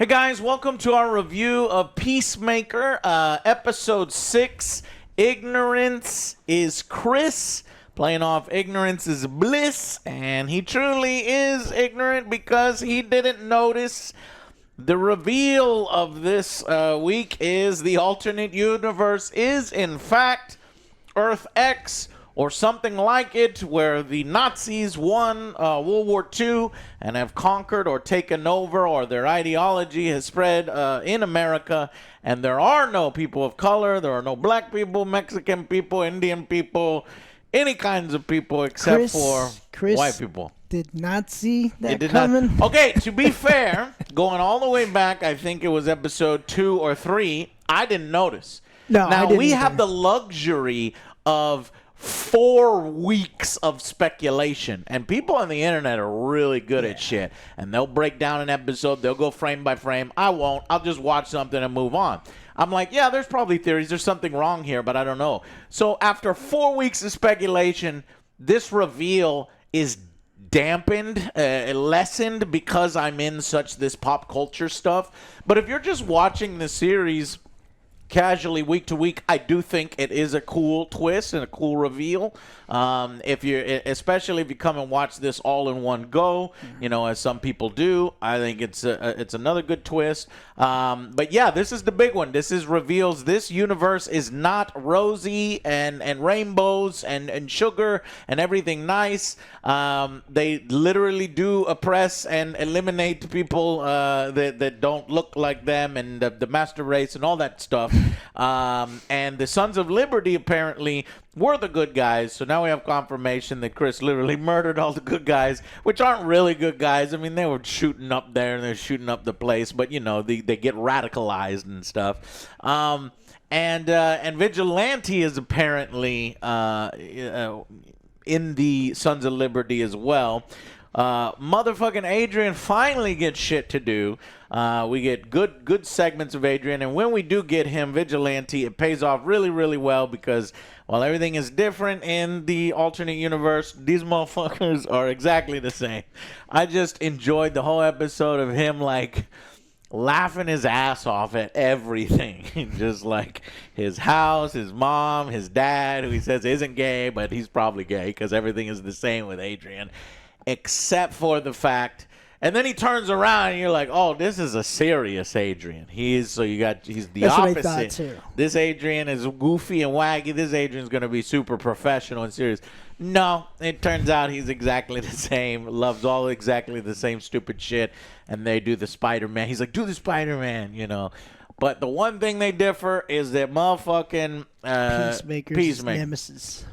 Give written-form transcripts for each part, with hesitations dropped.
Hey guys, welcome to our review of Peacemaker, episode 6, Ignorance is Chris, playing off Ignorance is Bliss, and he truly is ignorant because he didn't notice. The reveal of this week is the alternate universe is, in fact, Earth X, or something like it, where the Nazis won World War II and have conquered or taken over, or their ideology has spread in America, and there are no people of color, there are no black people, Mexican people, Indian people, any kinds of people except for white people. Did not see that coming. Okay, to be fair, going all the way back, I think it was episode 2 or 3, I didn't notice. No, now, I didn't we either. have the luxury of 4 weeks of speculation, and people on the internet are really good at shit, and they'll break down an episode, they'll go frame by frame. I won't. I'll just watch something and move on. I'm like, yeah, there's probably theories, there's something wrong here, but I don't know. So after 4 weeks of speculation, this reveal is dampened, lessened, because I'm in such this pop culture stuff. But if you're just watching the series casually week to week, I do think it is a cool twist and a cool reveal. Especially if you come and watch this all in one go, you know, as some people do, I think it's another good twist. But yeah, this is the big one. This reveals this universe is not rosy and rainbows and sugar and everything nice. They literally do oppress and eliminate people that don't look like them, and the master race and all that stuff. And the Sons of Liberty apparently were the good guys, so now we have confirmation that Chris literally murdered all the good guys, which aren't really good guys. I mean, they were shooting up there and they're shooting up the place, but you know, they get radicalized and stuff. And vigilante is apparently in the Sons of Liberty as well. Motherfucking Adrian finally gets shit to do. We get good segments of Adrian, and when we do get him, Vigilante, it pays off really, really well, because while everything is different in the alternate universe, these motherfuckers are exactly the same. I just enjoyed the whole episode of him, like, laughing his ass off at everything. Just like his house, his mom, his dad, who he says isn't gay, but he's probably gay because everything is the same with Adrian, except for the fact. And then he turns around and you're like, oh, this is a serious Adrian. He's the That's opposite. what I thought too. This Adrian is goofy and waggy. This Adrian's going to be super professional and serious. No, it turns out he's exactly the same, loves all exactly the same stupid shit, and they do the Spider-Man. He's like, do the Spider-Man, you know. But the one thing they differ is that motherfucking Peacemaker's nemesis.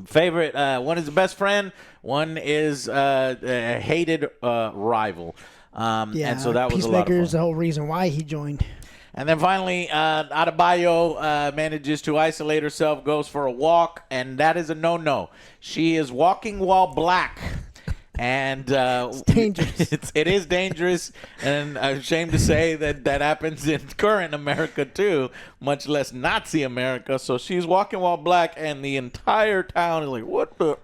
Favorite, one is the best friend, one is a hated rival. And so that was a lot of fun. Peacemaker is the whole reason why he joined. And then finally, Adebayo manages to isolate herself, goes for a walk, and that is a no-no. She is walking while black. And it's dangerous. It is dangerous, and I'm ashamed to say that happens in current America too, much less Nazi America. So she's walking while black, and the entire town is like, what the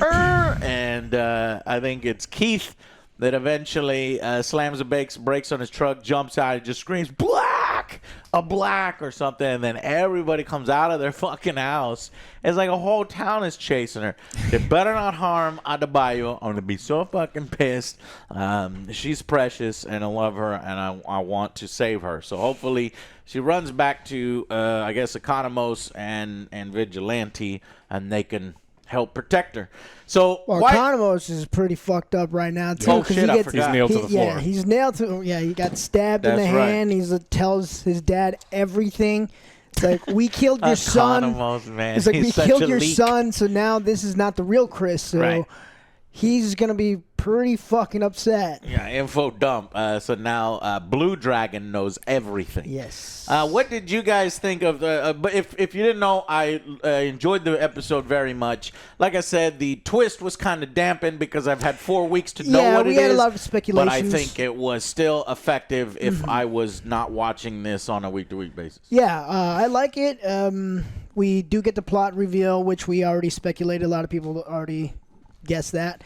and I think it's Keith that eventually slams the brakes on his truck, jumps out, and just screams, black! A black or something, and then everybody comes out of their fucking house. It's like a whole town is chasing her. They better not harm Adebayo. I'm going to be so fucking pissed. She's precious, and I love her, and I want to save her. So hopefully she runs back to, I guess, Economos and Vigilante, and they can help protect her. So Economos is pretty fucked up right now too. Oh shit, I forgot. He's nailed to the floor. Yeah, he's nailed to. Yeah, he got stabbed in the hand. He tells his dad everything. It's like, we killed your son. Economos, man. It's like, we killed your leak. son, so now this is not the real Chris. So he's gonna be pretty fucking upset. Yeah, info dump. So now Blue Dragon knows everything. Yes. What did you guys think of the? But if you didn't know, I enjoyed the episode very much. Like I said, the twist was kind of dampened because I've had 4 weeks to know what it is. Yeah, we had a lot of speculations. But I think it was still effective if I was not watching this on a week-to-week basis. Yeah, I like it. We do get the plot reveal, which we already speculated. A lot of people already guessed that.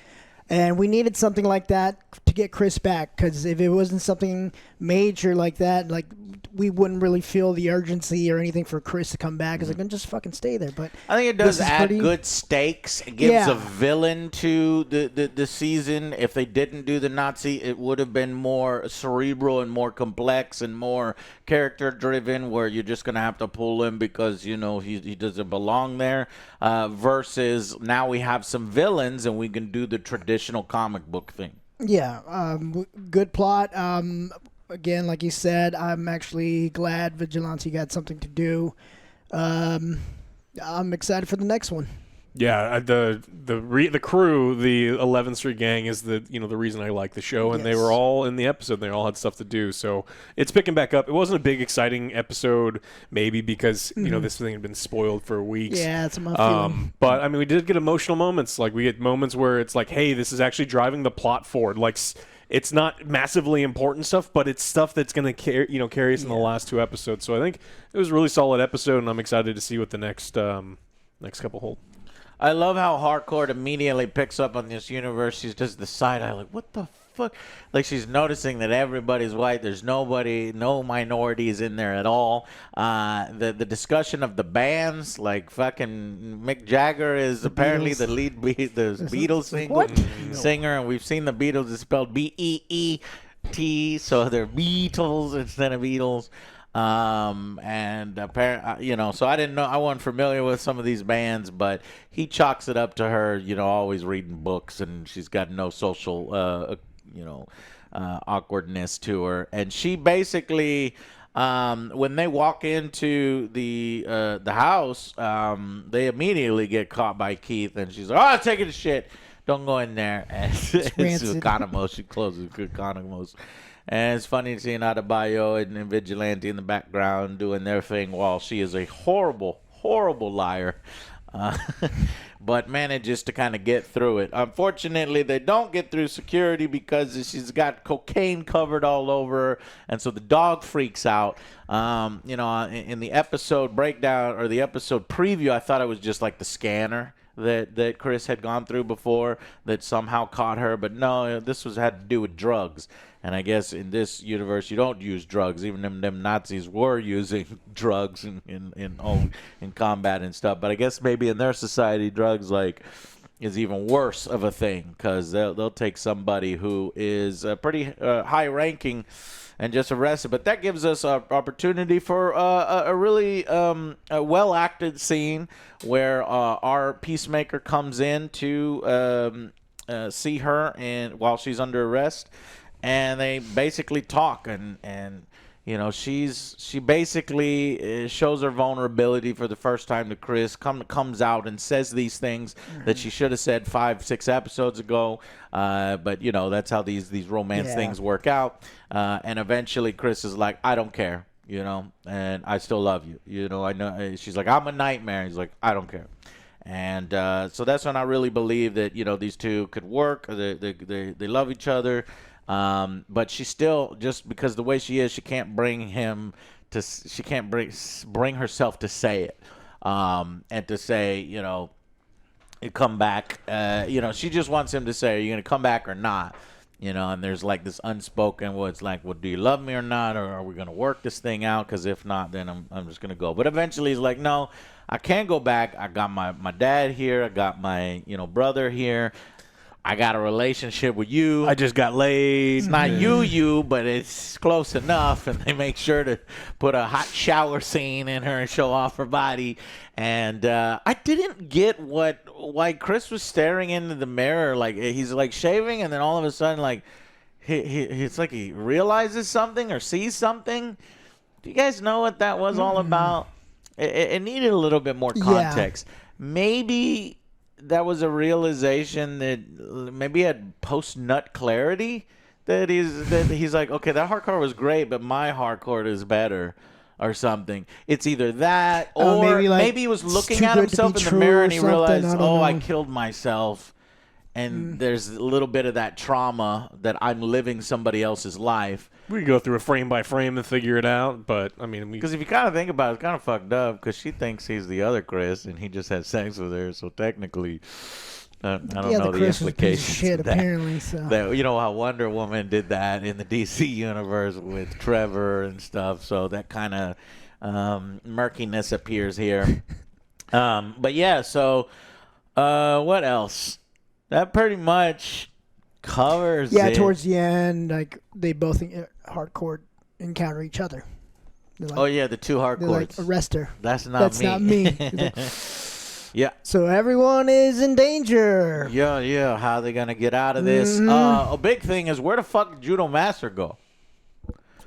And we needed something like that to get Chris back, because if it wasn't something major like that, like we wouldn't really feel the urgency or anything for Chris to come back. It's like, just fucking stay there. But I think it does add good stakes. It gives a villain to the season. If they didn't do the Nazi, it would have been more cerebral and more complex and more character driven, where you're just gonna have to pull him because you know he doesn't belong there. Versus now we have some villains and we can do the traditional comic book thing. Yeah, good plot. Again, like you said, I'm actually glad Vigilante got something to do. I'm excited for the next one. Yeah, the crew, the 11th Street Gang, is the reason I like the show, and they were all in the episode. They all had stuff to do, so it's picking back up. It wasn't a big, exciting episode, maybe because this thing had been spoiled for weeks. Yeah, that's my feeling. But I mean, we did get emotional moments. Like we get moments where it's like, hey, this is actually driving the plot forward. Like it's not massively important stuff, but it's stuff that's going to carry us in the last 2 episodes. So I think it was a really solid episode, and I'm excited to see what the next couple hold. I love how Harcourt immediately picks up on this universe. She's just the side eye, like, what the fuck? Like, she's noticing that everybody's white. There's no minorities in there at all. The discussion of the bands, like fucking Mick Jagger is apparently the lead, the Beatles singer, and we've seen the Beatles. It's spelled B-E-E-T, so they're Beatles instead of Beatles. And apparently, so I didn't know, I wasn't familiar with some of these bands, but he chalks it up to her, always reading books, and she's got no social, awkwardness to her. And she basically, when they walk into the house, they immediately get caught by Keith, and she's like, "Oh, taking a shit. Don't go in there." And it's Economos. She closes Economos. And it's funny seeing Adebayo and Vigilante in the background doing their thing while she is a horrible, horrible liar. But manages to kind of get through it. Unfortunately, they don't get through security because she's got cocaine covered all over her, and so the dog freaks out. In the episode breakdown or the episode preview, I thought it was just like the scanner that Chris had gone through before that somehow caught her, but no, this had to do with drugs. And I guess in this universe, you don't use drugs. Even them Nazis were using drugs in combat and stuff. But I guess maybe in their society, drugs is even worse of a thing, because they'll take somebody who is pretty high ranking and just arrested. But that gives us an opportunity for a really well acted scene where our Peacemaker comes in to see her while she's under arrest. And they basically talk, and she basically shows her vulnerability for the first time to Chris. Comes out and says these things that she should have said 5-6 episodes ago. But that's how these romance things work out. And eventually Chris is like, "I don't care, and I still love you. I know." She's like, "I'm a nightmare." He's like, "I don't care." And so that's when I really believe that these two could work. They love each other. But she still, just because the way she is, she can't bring herself to say it, and to say, come back. She just wants him to say, "Are you going to come back or not?" And there's like this unspoken, well, it's like, well, do you love me or not? Or are we going to work this thing out? Because if not, then I'm just going to go. But eventually he's like, "No, I can't go back. I got my dad here. I got my, brother here. I got a relationship with you. I just got laid." It's not you, but it's close enough. And they make sure to put a hot shower scene in her and show off her body. And I didn't get why Chris was staring into the mirror. Like, he's like shaving, and then all of a sudden, like, it's like he realizes something or sees something. Do you guys know what that was all about? It needed a little bit more context. Maybe that was a realization that maybe he had post-nut clarity, that he's like, okay, that hardcore was great, but my hardcore is better, or something. It's either that, or maybe he was looking at himself in the mirror and he realized, I killed myself, and there's a little bit of that trauma that I'm living somebody else's life. We could go through a frame by frame and figure it out, but I mean, because if you kind of think about it, it's kind of fucked up, because she thinks he's the other Chris and he just had sex with her, so technically I don't Yeah, know the the Chris was a piece of implications. shit, of that. apparently. So. That, you know how Wonder Woman did that in the DC universe with Trevor and stuff. So that kind of murkiness appears here. But yeah, so what else? That pretty much covers it. Towards the end, like they both hardcore encounter each other. Like, Oh yeah, the two they're like, hardcores. arrest her. That's not That's me. not me. He's like, Yeah. so everyone is in danger. Yeah. How are they gonna get out of this? A big thing is where the fuck did Judo Master go?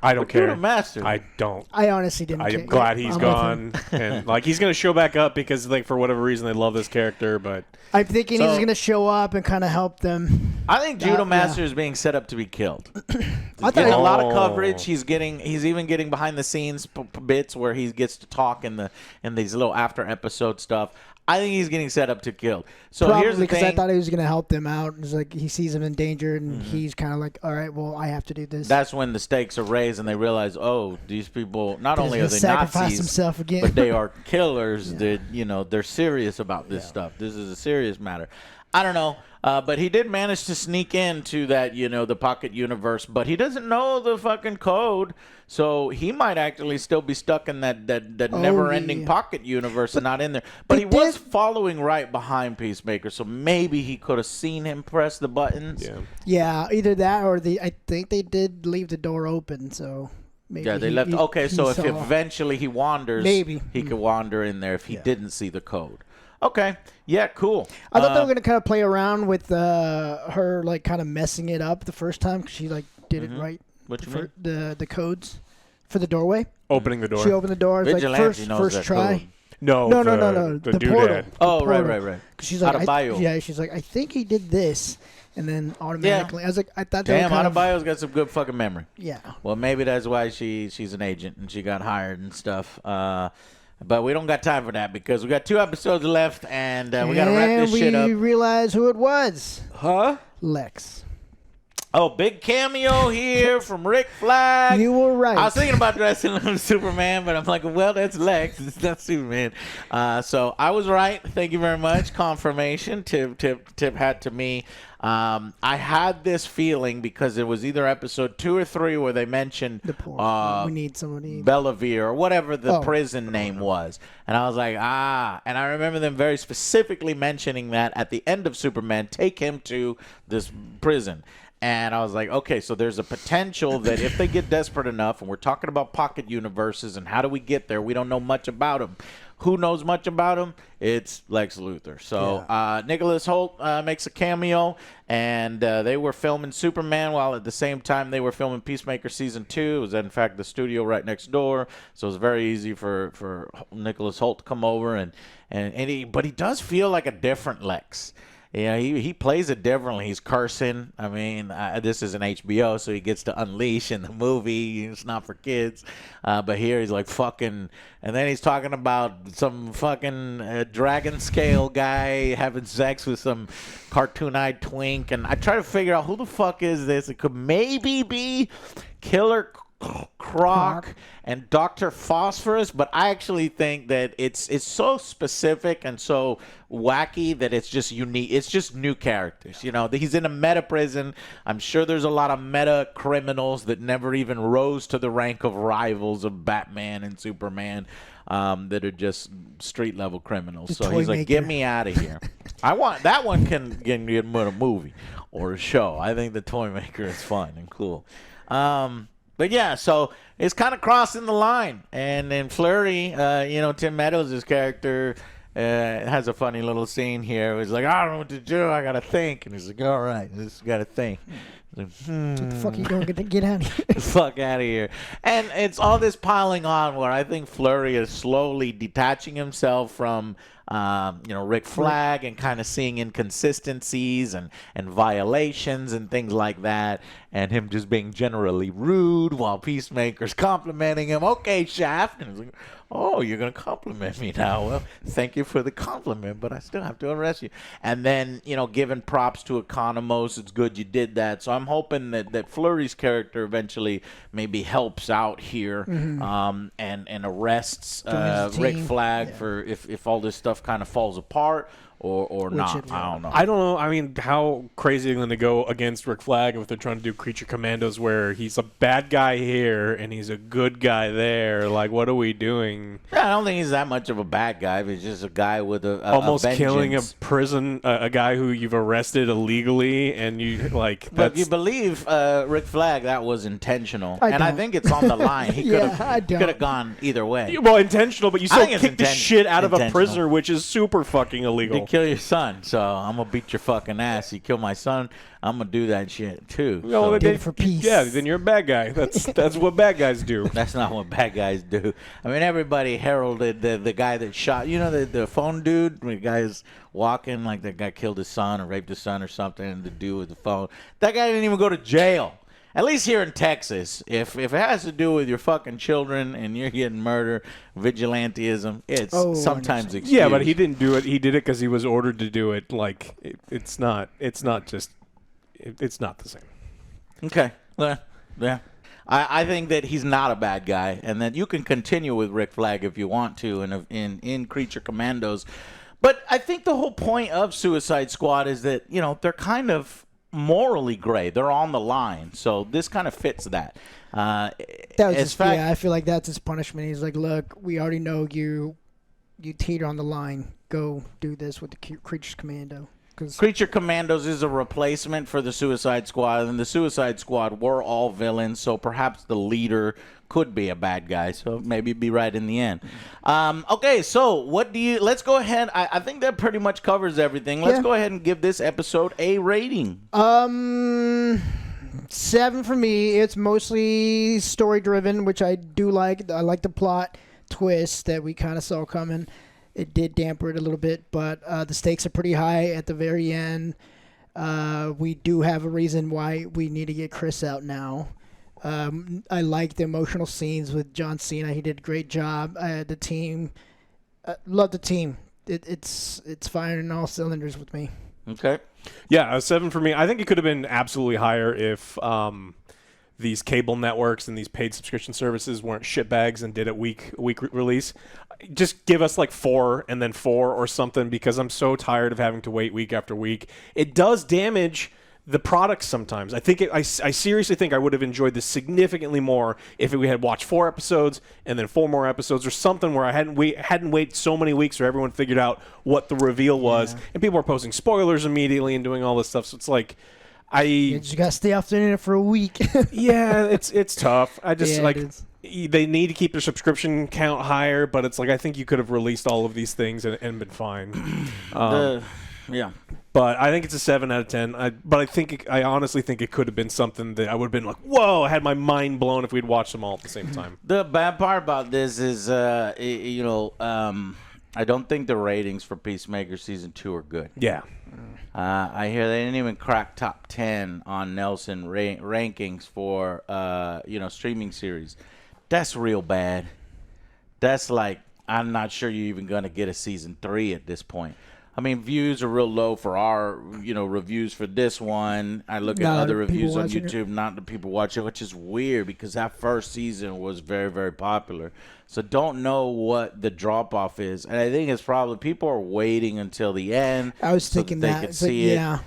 I don't care. Judo Master. I don't. I honestly didn't care. I'm glad he's I'm gone, and like he's gonna show back up because like for whatever reason they love this character. But I'm thinking So- he's gonna show up and kind of help them. I think Judo Yeah. Master is being set up to be killed. He's I getting a thought- lot of coverage. He's even getting behind the scenes bits where he gets to talk in these little after episode stuff. I think he's getting set up to kill. So Probably here's the because thing. I thought he was gonna help them out. It's like he sees them in danger, and he's kind of like, all right, well, I have to do this. That's when the stakes are raised and they realize, oh, these people not He's only gonna are they sacrifice Nazis, himself again. but they are killers. That they're serious about this stuff. This is a serious matter. I don't know, but he did manage to sneak into that the pocket universe, but he doesn't know the fucking code, so he might actually still be stuck in that never-ending yeah. pocket universe and not in there. But they he was did- following right behind Peacemaker, so maybe he could have seen him press the buttons. Yeah, either that or I think they did leave the door open, so maybe. Yeah, they he- left. he- Okay, he so if saw- eventually he wanders, Maybe. he could wander in there if he Yeah. didn't see the code. Okay, yeah, cool. I thought they were gonna kind of play around with her, like kind of messing it up the first time because she like did it right. What you for the codes for the doorway. opening the door. She opened the door. It's like Vigilante knows first that try. code. No, No, the the portal. doodad. Oh, The right, portal. right. 'Cause she's like, Adebayo. she's like, I think he did this, and then automatically, I was like, I thought they Damn, were kind of, Adebayo's got some good fucking memory. yeah. Well, maybe that's why she's an agent and she got hired and stuff. But we don't got time for that because we got 2 episodes left and we got to wrap this shit up. we realized who it was. Huh? Lex. Oh, big cameo here from Rick Flag. You were right. I was thinking about dressing him Superman, but I'm like, well, that's Lex. It's not Superman. So I was right. Thank you very much. Confirmation. Tip hat to me. I had this feeling because it was either episode 2 or 3 where they mentioned the poor. We need somebody. Bellevue or whatever the Oh. prison name was. And I was like, and I remember them very specifically mentioning that at the end of Superman, take him to this prison. And I was like, okay, so there's a potential that if they get desperate enough, and we're talking about pocket universes and how do we get there, we don't know much about them. Who knows much about him? It's Lex Luthor. So Nicholas Hoult makes a cameo, and they were filming Superman while at the same time they were filming Peacemaker Season 2. It was, in fact, the studio right next door, so it was very easy for Nicholas Hoult to come over. But he does feel like a different Lex. Yeah, he plays it differently. He's cursing. I mean, this is an HBO, so he gets to unleash in the movie. It's not for kids. But here he's like fucking, and then he's talking about some fucking dragon scale guy having sex with some cartoon-eyed twink. And I try to figure out who the fuck is this. It could maybe be Killer Croc and Dr. Phosphorus, but I actually think that it's so specific and so wacky that it's just unique. It's just new characters. He's in a meta prison. I'm sure there's a lot of meta criminals that never even rose to the rank of rivals of Batman and Superman that are just street level criminals. So he's like, get me out of here. I want that one can get a movie or a show. I think the Toy Maker is fun and cool. But yeah, so it's kind of crossing the line. And in Flurry, Tim Meadows' character has a funny little scene here. He's like, I don't know what to do. I got to think. And he's like, all right, just got to think. Like, What the fuck are you doing? Get out of here. fuck out of here. And it's all this piling on where I think Flurry is slowly detaching himself from Rick Flag and kind of seeing inconsistencies and violations and things like that, and him just being generally rude while Peacemaker's complimenting him. Okay, Shaft. And he's like, oh, you're going to compliment me now. Well, thank you for the compliment, but I still have to arrest you. And then, giving props to Economos. It's good you did that. So I'm hoping that Flurry's character eventually maybe helps out here and arrests Joins the Rick team. Flag for if all this stuff kind of falls apart, or not. I don't know. I don't know. I mean, how crazy are they going to go against Rick Flag if they're trying to do Creature Commandos where he's a bad guy here and he's a good guy there? Like, what are we doing? Yeah, I don't think he's that much of a bad guy. He's just a guy with almost a killing a vengeance. a guy who you've arrested illegally, and you like. But you believe Rick Flag that was intentional, I and I think it's on the line. He could have gone either way. Well, intentional, but you still think it's kick the shit out of a intentional. prisoner, which is super fucking illegal. To kill your son, so I'm gonna beat your fucking ass. You kill my son, I'm gonna do that shit too. No, So. they Did it for peace. Yeah, then you're a bad guy. That's what bad guys do. That's not what bad guys do. I mean, everybody heralded the guy that shot. You know, the phone dude. When the guy's walking, like that guy killed his son or raped his son or something, and the dude with the phone. That guy didn't even go to jail. At least here in Texas, if it has to do with your fucking children and you're getting murder, vigilanteism, it's sometimes excused. Yeah, but he didn't do it. He did it because he was ordered to do it. Like it's not the same. Okay. Yeah. I think that he's not a bad guy, and that you can continue with Rick Flag if you want to in Creature Commandos. But I think the whole point of Suicide Squad is that, you know, they're kind of morally gray. They're on the line. So this kind of fits that. That was I feel like that's his punishment. He's like, look, we already know you teeter on the line. Go do this with the Creature Commando. Creature Commandos is a replacement for the Suicide Squad, and the Suicide Squad were all villains, so perhaps the leader could be a bad guy, so maybe be right in the end. Okay, so let's go ahead. I think that pretty much covers everything. Let's go ahead and give this episode a rating. 7 for me. It's mostly story-driven, which I do like. I like the plot twist that we kind of saw coming. It did damper it a little bit, but the stakes are pretty high at the very end. We do have a reason why we need to get Chris out now. I like the emotional scenes with John Cena. He did a great job. The team, love the team. It's firing on all cylinders with me. Okay. Yeah, a 7 for me. I think it could have been absolutely higher if these cable networks and these paid subscription services weren't shitbags and did a week release. Just give us like 4 and then 4 or something, because I'm so tired of having to wait week after week. It does damage the product sometimes. I seriously think I would have enjoyed this significantly more if we had watched 4 episodes and then 4 more episodes or something, where I hadn't waited so many weeks, or everyone figured out what the reveal was, and people were posting spoilers immediately and doing all this stuff. So it's like, you just gotta stay off the internet for a week. Yeah, it's tough. I just they need to keep their subscription count higher, but it's like I think you could have released all of these things and been fine. Yeah. But I think it's a 7 out of 10. I honestly think it could have been something that I would have been like, whoa, I had my mind blown if we'd watched them all at the same time. The bad part about this is, I don't think the ratings for Peacemaker Season 2 are good. Yeah. I hear they didn't even crack top 10 on Nelson rankings for, streaming series. That's real bad. That's like, I'm not sure you're even going to get a Season 3 at this point. I mean, views are real low for our, reviews for this one. I look at other reviews on YouTube, not the people watching, which is weird because that first season was very, very popular. So don't know what the drop-off is. And I think it's probably people are waiting until the end. I was thinking they that. could see it. Yeah.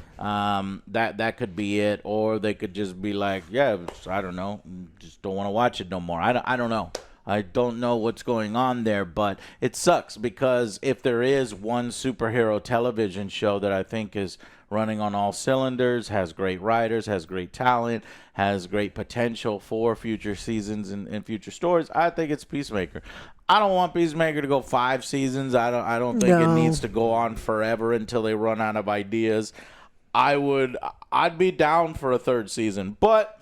That could be it. Or they could just be like, yeah, I don't know. Just don't want to watch it no more. I don't know. I don't know what's going on there, but it sucks because if there is one superhero television show that I think is running on all cylinders, has great writers, has great talent, has great potential for future seasons and future stories, I think it's Peacemaker. I don't want Peacemaker to go 5 seasons. I don't think it needs to go on forever until they run out of ideas. I'd be down for a 3rd season, but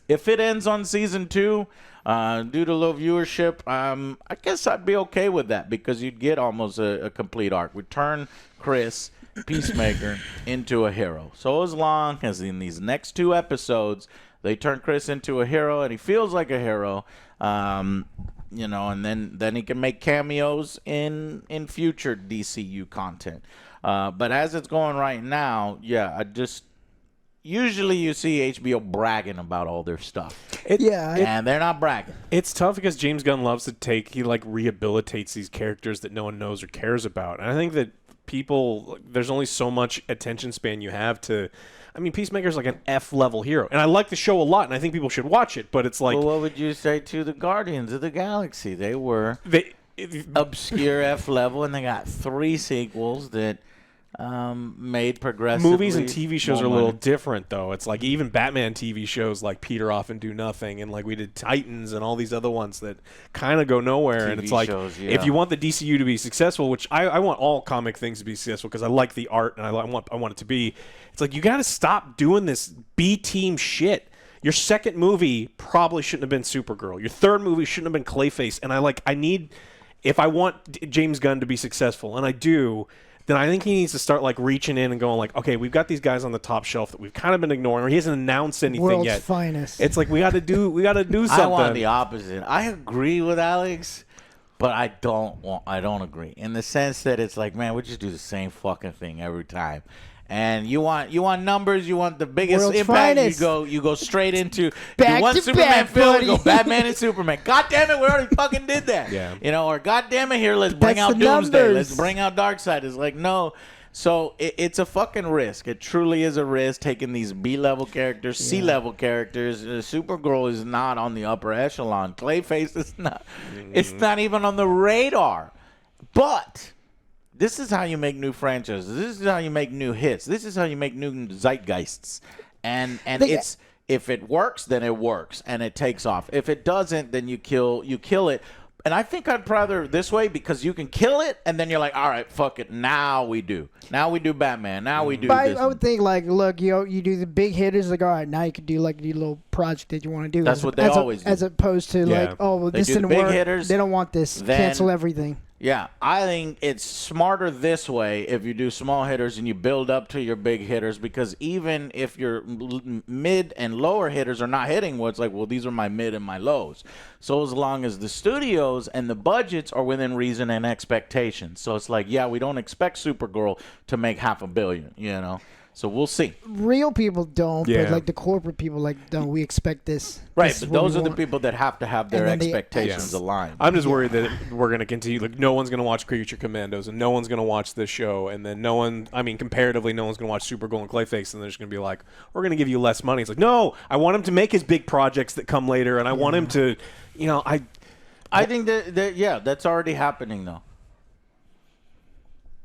if it ends on Season 2, due to low viewership, I guess I'd be okay with that because you'd get almost a complete arc. We turn Chris, Peacemaker, into a hero. So as long as in these next 2 episodes, they turn Chris into a hero and he feels like a hero, and then he can make cameos in future DCU content. But as it's going right now, usually you see HBO bragging about all their stuff. And they're not bragging. It's tough because James Gunn loves to he rehabilitates these characters that no one knows or cares about. And I think that people, there's only so much attention span you have to. I mean, Peacemaker's like an F level hero, and I like the show a lot, and I think people should watch it. But it's like, well, what would you say to the Guardians of the Galaxy? They were obscure F level, and they got 3 sequels that made progressively. Movies and TV shows are a little money. different, though. It's like even Batman TV shows like peter off and do nothing, and like we did Titans and all these other ones that kind of go nowhere. And TV it's like, shows, yeah. if you want the DCU to be successful, which I want all comic things to be successful because I like the art and I want it to be. It's like you got to stop doing this B team shit. Your second movie probably shouldn't have been Supergirl. Your third movie shouldn't have been Clayface. And if I want James Gunn to be successful, and I do, then I think he needs to start like reaching in and going like, okay, we've got these guys on the top shelf that we've kind of been ignoring, or he hasn't announced anything World's yet. finest. It's like we got to do something. I want the opposite. I agree with Alex, but I don't agree in the sense that it's like, man, we just do the same fucking thing every time. And you want numbers, you want the biggest World's impact. finest. You go straight into Back you want to Superman back, film, buddy. you go Batman and Superman. God damn it, we already fucking did that. Yeah. You know, or God damn it, here let's bring That's out the Doomsday, numbers. let's bring out Darkseid. It's like no. So it's a fucking risk. It truly is a risk taking these B-level characters, C-level characters. Supergirl is not on the upper echelon. Clayface is not. It's not even on the radar. But this is how you make new franchises. This is how you make new hits. This is how you make new zeitgeists. And it's if it works, then it works and it takes off. If it doesn't, then you kill it. And I think I'd rather this way because you can kill it and then you're like, all right, fuck it. Now we do Batman. Now we do But this. I would think like, look, you do the big hitters. Like, all right, now you can do like the little project that you want to do. That's what they always do. As opposed to Yeah. like, oh, well, They this do the didn't big work. hitters, They don't want this. then- Cancel everything. Yeah, I think it's smarter this way if you do small hitters and you build up to your big hitters because even if your mid and lower hitters are not hitting, well, it's like, well, these are my mid and my lows. So as long as the studios and the budgets are within reason and expectations. So it's like, yeah, we don't expect Supergirl to make $500 million, you know. So we'll see. Real people don't, Yeah. but like the corporate people, like, don't. We expect this. Right, This is but what those we are the want. people that have to have their And then expectations Yeah. aligned. I'm just worried that we're going to continue. Like, no one's going to watch Creature Commandos, and no one's going to watch this show, and then comparatively, no one's going to watch Supergirl and Clayface, and they're just going to be like, we're going to give you less money. It's like, no, I want him to make his big projects that come later, and I want him to, I think that that's already happening though.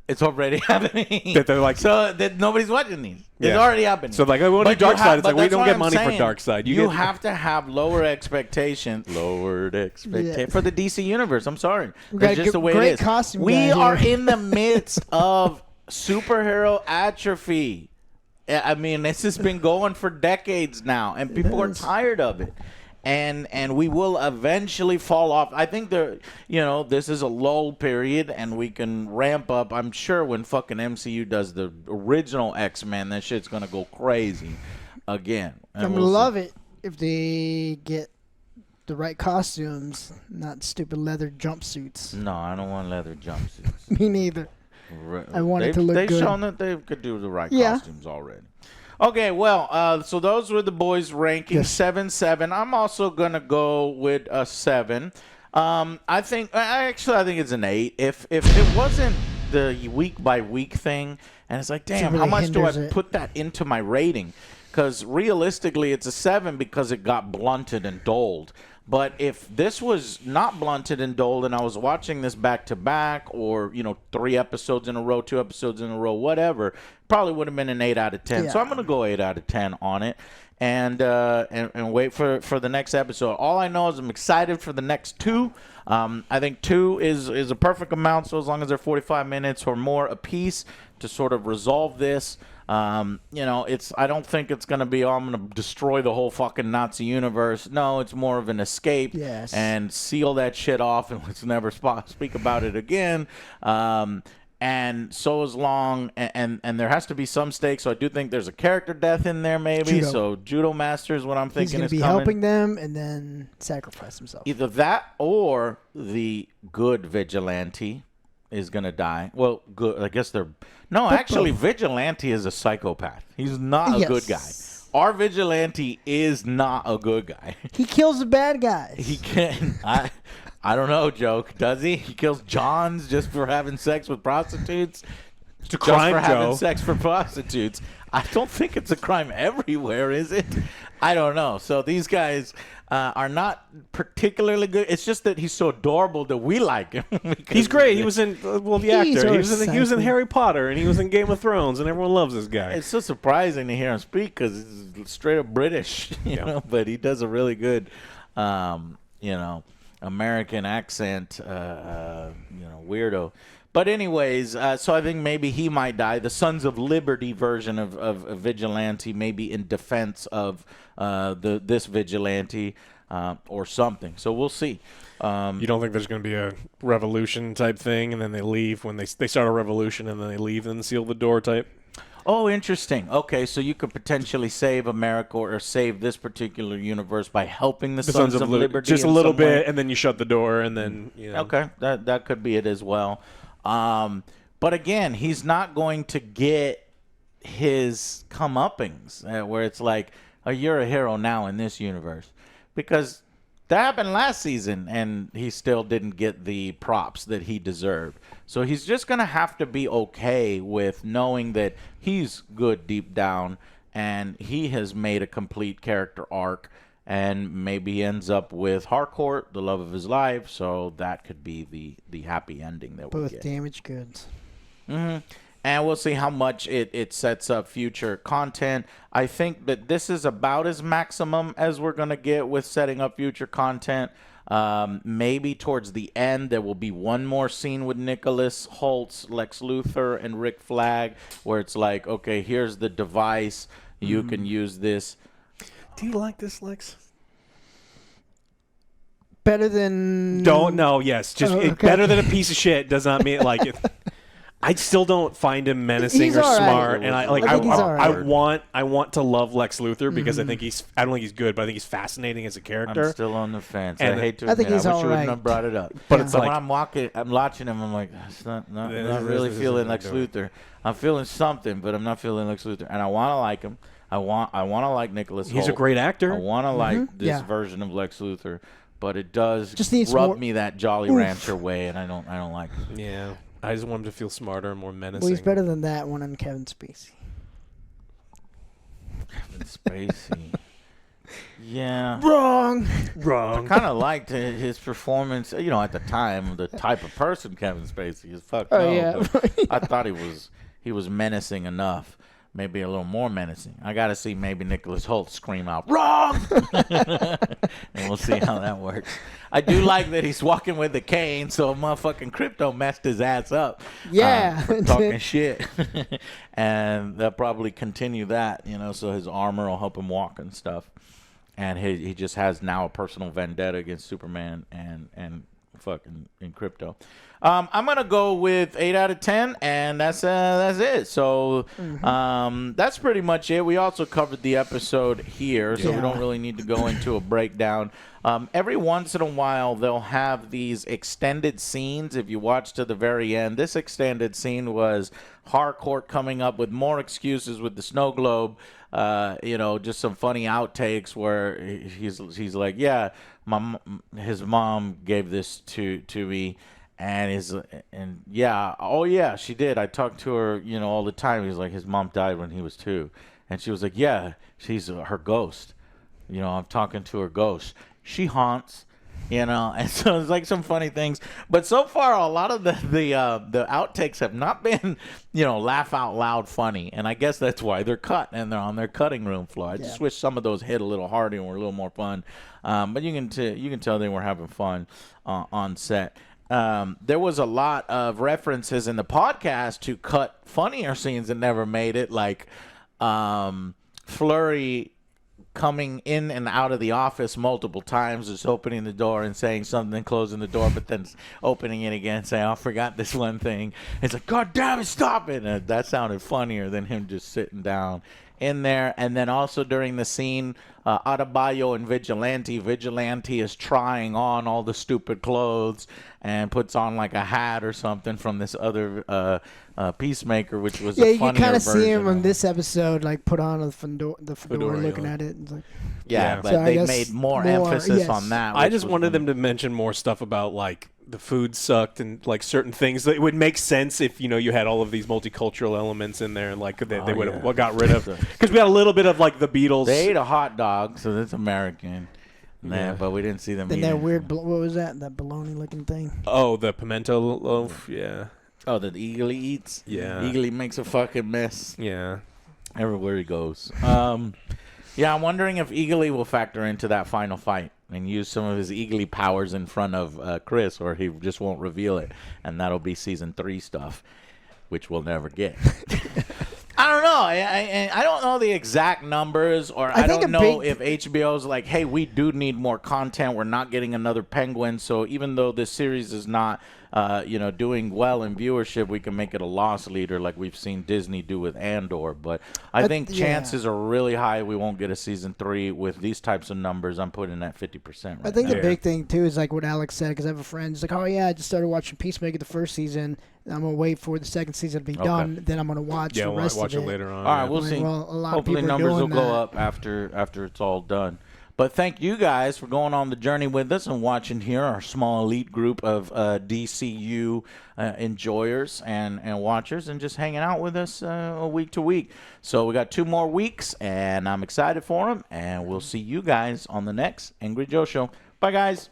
It's already happening. That they're like- so that nobody's watching these. It's Yeah. already happening. So, like, I want to But do you Darkseid. have- It's like, but we that's don't what get I'm money for saying. Darkseid. You have to have lower expectations. Lowered expectations Yes. for the DC universe. I'm sorry. got That's a just the way great it is. costume We guy are here. in the midst of superhero atrophy. I mean, this has been going for decades now, and people are is. tired of it. And we will eventually fall off. I think this is a lull period, and we can ramp up. I'm sure when fucking MCU does the original X-Men, that shit's gonna go crazy again. And I'm we'll gonna see. love it if they get the right costumes, not stupid leather jumpsuits. No, I don't want leather jumpsuits. Me neither. I want it to look They've good. shown that they could do the right Yeah. costumes already. Okay, well, so those were the boys' rankings. Yes. 7-7. I'm also gonna go with a 7. I think it's an 8. If it wasn't the week by week thing, and it's like, damn, really how much do I hinders it. put that into my rating? Because realistically, it's a 7 because it got blunted and dulled. But if this was not blunted and dulled and I was watching this back to back or, 3 episodes in a row, 2 episodes in a row, whatever, probably would have been an 8 out of 10. So Yeah. I'm going to go 8 out of 10 on it and wait for the next episode. All I know is I'm excited for the next 2. I think 2 is a perfect amount, so as long as they're 45 minutes or more apiece to sort of resolve this. I don't think it's going to be, I'm going to destroy the whole fucking Nazi universe. No, it's more of an escape Yes. and seal that shit off and let's never speak about it again. And so as long, and there has to be some stakes, so I do think there's a character death in there maybe. Judo. So Judo Master is what I'm He's thinking gonna is be coming. helping them and then sacrifice himself. Either that or the good vigilante is going to die. Well, good. I guess they're... No, actually, vigilante is a psychopath. He's not a Yes. good guy. Our vigilante is not a good guy. He kills the bad guys. He can... I don't know, Joke. Does he? He kills Johns just for having sex with prostitutes? It's a just crime, for having Joe. sex for prostitutes. I don't think it's a crime everywhere, is it? I don't know. So these guys are not particularly good. It's just that he's so adorable that we like him. He's great. He was in the actor. He was in recycling. Harry Potter, and he was in Game of Thrones, and everyone loves this guy. It's so surprising to hear him speak because he's straight up British, you know. But he does a really good, American accent, weirdo. But anyways, so I think maybe he might die. The Sons of Liberty version of Vigilante, maybe in defense of this Vigilante or something. So we'll see. You don't think there's going to be a revolution type thing, and then they leave when they start a revolution, and then they leave and seal the door type? Oh, interesting. Okay, so you could potentially save America or save this particular universe by helping the Sons of Liberty just a in little some way? bit, and then you shut the door, and then Okay, that could be it as well. But again, he's not going to get his comeuppings where it's like, oh, you're a hero now in this universe, because that happened last season and he still didn't get the props that he deserved. So he's just going to have to be okay with knowing that he's good deep down and he has made a complete character arc, and maybe he ends up with Harcourt, the love of his life. So that could be the happy ending that we Both get. damaged goods. And we'll see how much it sets up future content. I think that this is about as maximum as we're going to get with setting up future content. Maybe towards the end, there will be one more scene with Nicholas Holtz, Lex Luthor, and Rick Flag, where it's like, okay, here's the device. You can use this. Do you like this, Lex? Better than... Don't know. Yes, just Oh, okay. better than a piece of shit does not mean like it. I still don't find him menacing He's or all right. smart, and I think he's all right. I want to love Lex Luthor because I think I don't think he's good, but I think he's fascinating as a character. I'm still on the fence. And I hate to I admit, think he's I wish all you wouldn't right. have brought it up. But it's But like- when I'm watching him, I'm like, it's not really feeling Lex Luthor. I'm feeling something, but I'm not feeling Lex Luthor. And I want to like him. I want to like Nicholas He's a Hoult. great actor. I want to like this Yeah. version of Lex Luthor, but it does Just needs rub more- me that Jolly Rancher way, and I don't like it. Yeah, I just want him to feel smarter and more menacing. Well, he's better than that one on Kevin Spacey. Kevin Spacey. Yeah. Wrong. Wrong. Kind of liked his performance, at the time, the type of person Kevin Spacey is. Fuck Oh, no, yeah. but I thought he was menacing enough. Maybe a little more menacing. I got to see maybe Nicholas Hoult scream out, "Wrong!" and we'll see how that works. I do like that he's walking with a cane, so motherfucking Crypto messed his ass up. Yeah. For talking shit. And they'll probably continue that, so his armor will help him walk and stuff. And he just has now a personal vendetta against Superman and fucking in Crypto. I'm gonna go with 8 out of 10, and that's it. So that's pretty much it. We also covered the episode here, so we don't really need to go into a breakdown. Every once in a while, they'll have these extended scenes. If you watch to the very end, this extended scene was Harcourt coming up with more excuses with the snow globe. Just some funny outtakes where he's like, yeah, his mom gave this to me. And she did. I talked to her, all the time. He's like, his mom died when he was 2. And she was like, yeah, she's her ghost. I'm talking to her ghost. She haunts, and so it's like some funny things. But so far, a lot of the outtakes have not been, laugh out loud funny. And I guess that's why they're cut and they're on their cutting room floor. I just wish some of those hit a little harder and were a little more fun. But you can tell they were having fun on set. There was a lot of references in the podcast to cut funnier scenes that never made it, like Flurry coming in and out of the office multiple times, just opening the door and saying something, closing the door, but then opening it again, saying, "I forgot this one thing." It's like, "God damn it, stop it!" And that sounded funnier than him just sitting down in there. And then also during the scene, Adebayo and Vigilante is trying on all the stupid clothes and puts on like a hat or something from this other Peacemaker, which was a funnier you can kind of see him version on of- this episode, like put on the fedora looking at it. It's like, Yeah, Yeah. but So I they guess made more more, emphasis yes. on that. I which just was wanted funny. them to mention more stuff about like the food sucked and like certain things that would make sense if you had all of these multicultural elements in there, and like they would have got rid of, because we had a little bit of like the Beatles. They ate a hot dog, so that's American. Nah, but we didn't see them. Then that weird, what was that? That bologna looking thing. Oh, the pimento loaf. Yeah. Oh, that Eagly eats. Yeah. Eagly makes a fucking mess. Yeah. Everywhere he goes. Yeah, I'm wondering if Eagly will factor into that final fight and use some of his Eagly powers in front of Chris, or he just won't reveal it, and that'll be season 3 stuff, which we'll never get. I don't know. I don't know the exact numbers, or I don't know if HBO's like, hey, we do need more content. We're not getting another Penguin, so even though this series is not doing well in viewership, we can make it a loss leader like we've seen Disney do with Andor. But I think chances are really high we won't get a season 3 with these types of numbers. I'm putting at 50%. I think the big thing too is like what Alex said, because I have a friend. He's like, "Oh yeah, I just started watching Peacemaker the first season. And I'm gonna wait for the second season to be done. Then I'm gonna watch the rest watch of it later on. All right, we'll see. Well, a lot Hopefully of people numbers will are doing go that. up after it's all done. But thank you guys for going on the journey with us and watching here, our small elite group of DCU enjoyers and watchers, and just hanging out with us week to week. So we got 2 more weeks, and I'm excited for them. And we'll see you guys on the next Angry Joe Show. Bye, guys.